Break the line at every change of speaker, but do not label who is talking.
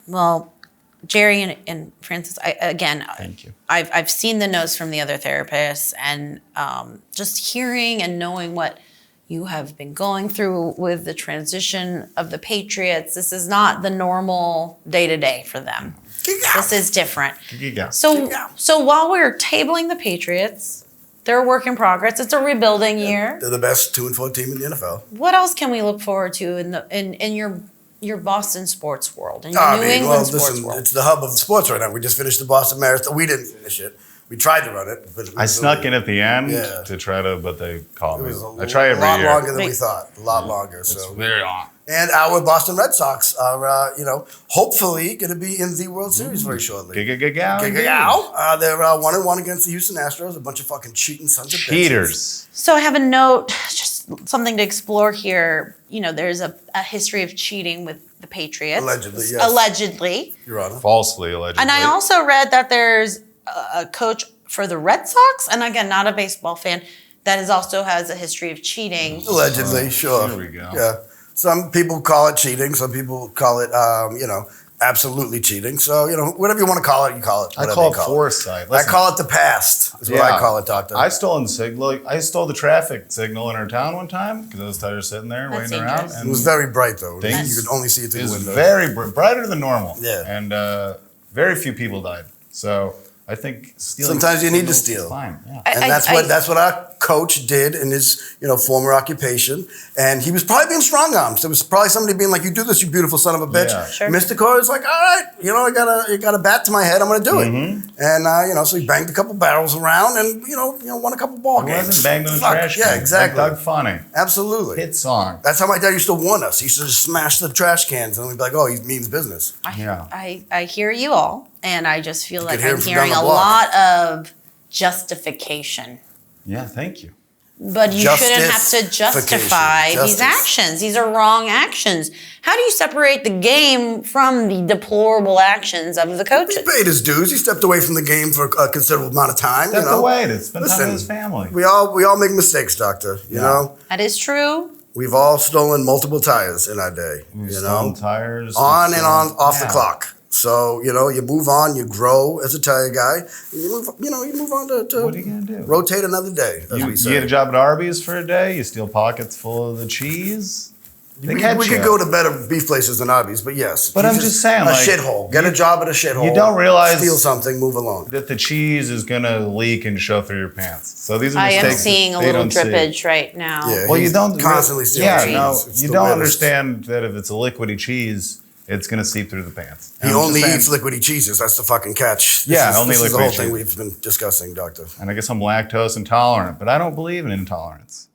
Well, Jerry and Francis,
Thank you.
I've seen the notes from the other therapists, and just hearing and knowing what you have been going through with the transition of the Patriots. This is not the normal day-to-day for them. This is different. So while we're tabling the Patriots, they're a work in progress. It's a rebuilding year.
They're the best 2-4 team in the NFL.
What else can we look forward to in your Boston sports world, in your New England sports world?
It's the hub of sports right now. We just finished the Boston Marathon. We didn't finish it. We tried to run it, but
I snuck in at the end to try to, but they called me. I try every year.
A lot longer than we thought. A lot longer.
It's
so
very long.
And our Boston Red Sox are, hopefully going to be in the World Series very shortly. They're 1-1 against the Houston Astros. A bunch of fucking cheating sons of
cheaters.
So I have a note, just something to explore here. There's a history of cheating with the Patriots.
Allegedly, yes.
Allegedly.
Your Honor.
Falsely, allegedly.
And I also read that there's a coach for the Red Sox, and again, not a baseball fan, that also has a history of cheating.
Allegedly, sure.
There we go.
Yeah. Some people call it cheating. Some people call it, absolutely cheating. So, whatever you want to call it, you call it.
I call it foresight.
I call it the past, is what I call it, Doctor.
I stole the traffic signal in our town one time because I was tired of sitting there waiting around. And
it was very bright, though. You could only see it through the window.
It was very brighter than normal.
Yeah.
And very few people died. So I think stealing.
Sometimes you need to steal.
Fine. Yeah.
And that's what our coach did in his former occupation. And he was probably being strong-armed. There was probably somebody being like, "You do this, you beautiful son of a bitch."
Yeah.
Sure.
Mr. Corey's like, "All right, I got a bat to my head. I'm going to do it." And so he banged a couple barrels around and won a couple ball games.
Wasn't banged on the trash can.
Yeah, exactly.
Like Doug Funny.
Absolutely.
Hit song.
That's how my dad used to warn us. He used to just smash the trash cans and we'd be like, "Oh, he means business."
I hear you all, and I just feel like
hear
I'm
him from
hearing
down
a
the block.
lot of justification.
Yeah, thank you.
But you shouldn't have to justify these actions. These are wrong actions. How do you separate the game from the deplorable actions of the coaches?
He paid his dues. He stepped away from the game for a considerable amount of time.
Stepped away to spend time with his family.
We all make mistakes, Doctor. You know?
That is true.
We've all stolen multiple tires in our day.
We've stolen tires.
On and on, off the clock. So, you move on, you grow as a tire guy, and you move on to
what are you going to do?
Rotate another day, as we say.
You get a job at Arby's for a day, you steal pockets full of the cheese.
We could go to better beef places than Arby's, but yes.
But I'm just saying,
a shithole. Get a job at a shithole.
You don't realize
steal something, move along.
That the cheese is going to leak and show through your pants. So these are
I
mistakes.
am seeing a little drippage right now.
Yeah,
well, you don't
constantly steal cheese.
No, you don't understand that if it's a liquidy cheese, it's going to seep through the pants.
He only eats liquidy cheeses. That's the fucking catch.
Only
this is
liquidy
the whole
cheese.
thing we've been discussing, Doctor.
And I guess I'm lactose intolerant, but I don't believe in intolerance.